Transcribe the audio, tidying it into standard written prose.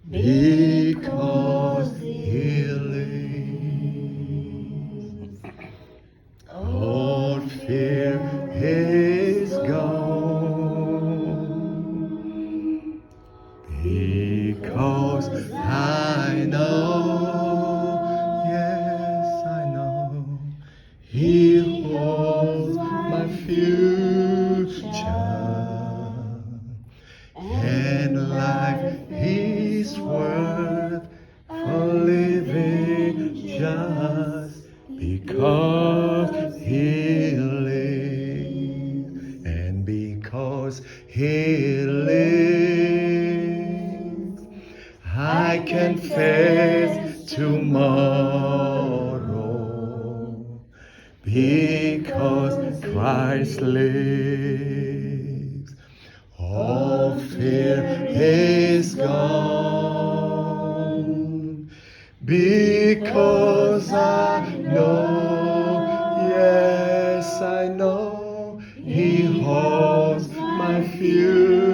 because He lives. All fear is gone, because I know, yes, I know, He holds my future, and life is worth for living just because He lives, and because He lives, I can face tomorrow, because Christ lives. All fear is gone, because I know, yes, I know, He holds my future,